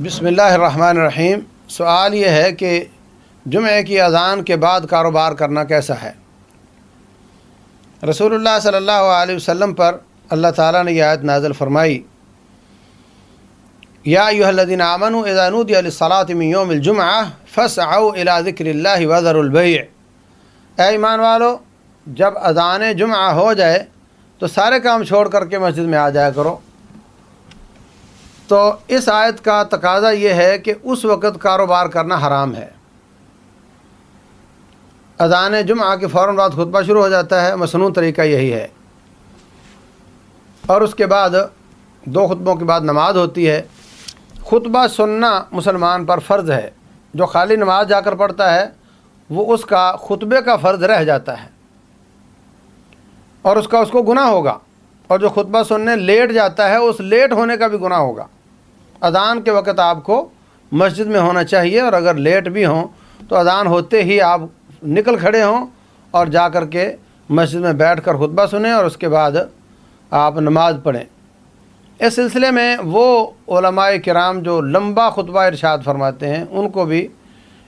بسم اللہ الرحمن الرحیم۔ سوال یہ ہے کہ جمعہ کی اذان کے بعد کاروبار کرنا کیسا ہے؟ رسول اللہ صلی اللہ علیہ وسلم پر اللہ تعالیٰ نے یہ آیت نازل فرمائی، یا ایھا الذین آمنوا اذا نودی للصلاۃ من یوم الجمعہ فاسعوا الی ذکر اللہ وذروا البیع۔ اے ایمان والو، جب اذان جمعہ ہو جائے تو سارے کام چھوڑ کر کے مسجد میں آ جایا کرو۔ تو اس آیت کا تقاضا یہ ہے کہ اس وقت کاروبار کرنا حرام ہے۔ اذان جمعہ کے فوراً بعد خطبہ شروع ہو جاتا ہے، مسنون طریقہ یہی ہے، اور اس کے بعد 2 خطبوں کے بعد نماز ہوتی ہے۔ خطبہ سننا مسلمان پر فرض ہے، جو خالی نماز جا کر پڑھتا ہے وہ اس کا خطبے کا فرض رہ جاتا ہے اور اس کو گناہ ہوگا، اور جو خطبہ سننے لیٹ جاتا ہے اس لیٹ ہونے کا بھی گناہ ہوگا۔ اذان کے وقت آپ کو مسجد میں ہونا چاہیے، اور اگر لیٹ بھی ہوں تو اذان ہوتے ہی آپ نکل کھڑے ہوں اور جا کر کے مسجد میں بیٹھ کر خطبہ سنیں اور اس کے بعد آپ نماز پڑھیں۔ اس سلسلے میں وہ علماء کرام جو لمبا خطبہ ارشاد فرماتے ہیں ان کو بھی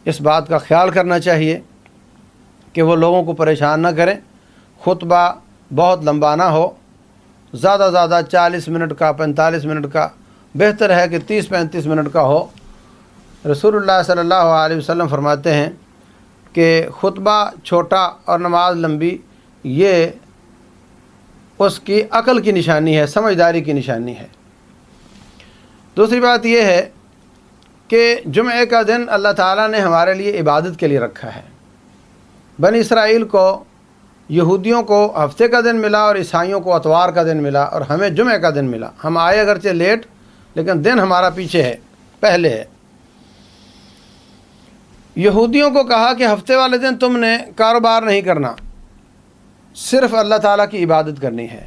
اس بات کا خیال کرنا چاہیے کہ وہ لوگوں کو پریشان نہ کریں، خطبہ بہت لمبا نہ ہو، زیادہ زیادہ 40 منٹ کا، 45 منٹ کا، بہتر ہے کہ 30-35 منٹ کا ہو۔ رسول اللہ صلی اللہ علیہ وسلم فرماتے ہیں کہ خطبہ چھوٹا اور نماز لمبی یہ اس کی عقل کی نشانی ہے، سمجھداری کی نشانی ہے۔ دوسری بات یہ ہے کہ جمعہ کا دن اللہ تعالیٰ نے ہمارے لیے عبادت کے لیے رکھا ہے۔ بنی اسرائیل کو، یہودیوں کو ہفتے کا دن ملا اور عیسائیوں کو اتوار کا دن ملا، اور ہمیں جمعہ کا دن ملا۔ ہم آئے اگرچہ لیٹ، لیکن دن ہمارا پیچھے ہے، پہلے ہے۔ یہودیوں کو کہا کہ ہفتے والے دن تم نے کاروبار نہیں کرنا، صرف اللہ تعالیٰ کی عبادت کرنی ہے،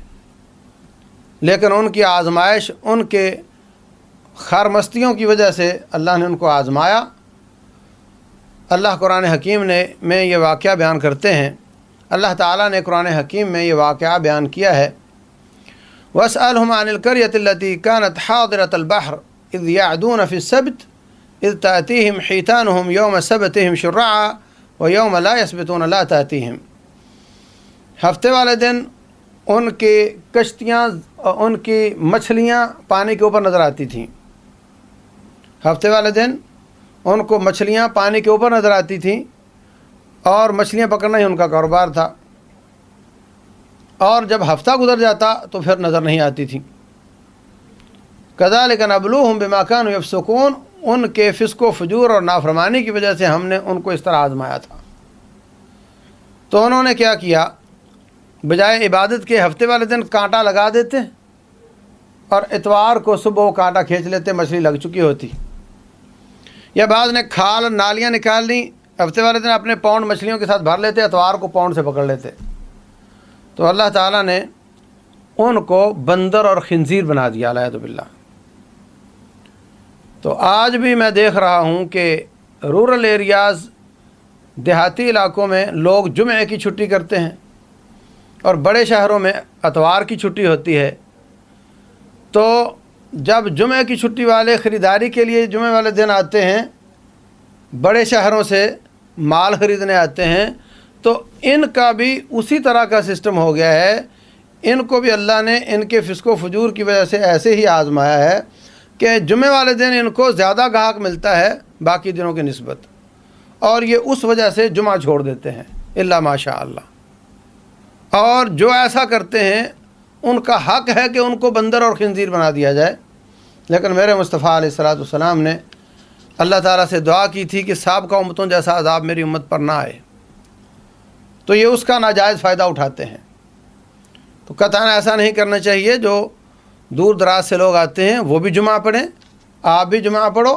لیکن ان کی آزمائش، ان کے خارمستیوں کی وجہ سے اللہ نے ان کو آزمایا۔ اللہ قرآن حکیم میں یہ واقعہ بیان کرتے ہیں، اللہ تعالیٰ نے قرآن حکیم میں یہ واقعہ بیان کیا ہے، وَاسْأَلْهُمْ عَنِ الْقَرْيَةِ الَّتِي كَانَتْ حَاضِرَةَ الْبَحْرِ إِذْ يَعْدُونَ فِي السَّبْتِ إِذْ تَأْتِيهِمْ حِيتَانُهُمْ يَوْمَ سَبْتِهِمْ شُرَّعًا وَيَوْمَ لَا يَسْبِتُونَ لَا تَأْتِيهِمْ۔ ہفتے والے دن ان کی کشتیاں، ان کی مچھلیاں پانی کے اوپر نظر آتی تھیں۔ ہفتے والے دن ان کو مچھلیاں پانی کے اوپر نظر آتی تھیں اور مچھلیاں پکڑنا ہی ان کا کاروبار تھا، اور جب ہفتہ گزر جاتا تو پھر نظر نہیں آتی تھیں۔ كَذَلِكَ نَبْلُوهُمْ بِمَا كَانُوا يَفْسُقُونَ، ان کے فسق و فجور اور نافرمانی کی وجہ سے ہم نے ان کو اس طرح آزمایا تھا۔ تو انہوں نے کیا کیا، بجائے عبادت کے ہفتے والے دن کانٹا لگا دیتے اور اتوار کو صبح کانٹا کھینچ لیتے، مچھلی لگ چکی ہوتی، یا بعض نے کھال نالیاں نکال لیں، ہفتے والے دن اپنے پاؤنڈ مچھلیوں کے ساتھ بھر لیتے، اتوار کو پاؤنڈ سے پکڑ لیتے۔ تو اللہ تعالیٰ نے ان کو بندر اور خنزیر بنا دیا، اعوذ باللہ۔ تو آج بھی میں دیکھ رہا ہوں کہ رورل ایریاز، دیہاتی علاقوں میں لوگ جمعے کی چھٹی کرتے ہیں، اور بڑے شہروں میں اتوار کی چھٹی ہوتی ہے۔ تو جب جمعے کی چھٹی والے خریداری کے لیے جمعے والے دن آتے ہیں، بڑے شہروں سے مال خریدنے آتے ہیں، تو ان کا بھی اسی طرح کا سسٹم ہو گیا ہے۔ ان کو بھی اللہ نے ان کے فسق و فجور کی وجہ سے ایسے ہی آزمایا ہے کہ جمعے والے دن ان کو زیادہ گاہک ملتا ہے باقی دنوں کی نسبت، اور یہ اس وجہ سے جمعہ چھوڑ دیتے ہیں، الا ماشاء اللہ۔ اور جو ایسا کرتے ہیں ان کا حق ہے کہ ان کو بندر اور خنزیر بنا دیا جائے، لیکن میرے مصطفیٰ علیہ الصلوۃ والسلام نے اللہ تعالیٰ سے دعا کی تھی کہ سابقہ امتوں جیسا عذاب میری امت پر نہ آئے، تو یہ اس کا ناجائز فائدہ اٹھاتے ہیں۔ تو قطعاً ایسا نہیں کرنا چاہیے۔ جو دور دراز سے لوگ آتے ہیں وہ بھی جمعہ پڑھیں، آپ بھی جمعہ پڑھو،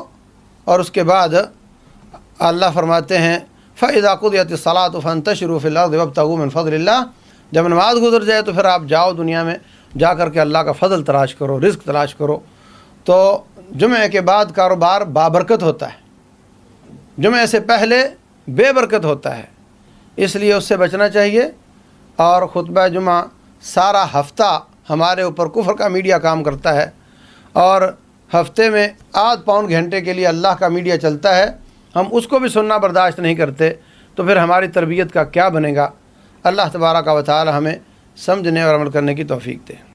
اور اس کے بعد اللہ فرماتے ہیں فَإِذَا قُضِيَتِ الصَّلَاةُ فَانتَشِرُوا فِي الْأَرْضِ وَابْتَغُوا مِنْ فَضْلِ اللَّهِ۔ جب نماز گزر جائے تو پھر آپ جاؤ دنیا میں، جا کر کے اللہ کا فضل تلاش کرو، رزق تلاش کرو۔ تو جمعے کے بعد کاروبار بابرکت ہوتا ہے، جمعے سے پہلے بے برکت ہوتا ہے، اس لیے اس سے بچنا چاہیے۔ اور خطبہ جمعہ سارا ہفتہ ہمارے اوپر کفر کا میڈیا کام کرتا ہے، اور ہفتے میں آدھ پون گھنٹے کے لیے اللہ کا میڈیا چلتا ہے، ہم اس کو بھی سننا برداشت نہیں کرتے، تو پھر ہماری تربیت کا کیا بنے گا؟ اللہ تبارک و تعالی ہمیں سمجھنے اور عمل کرنے کی توفیق دے۔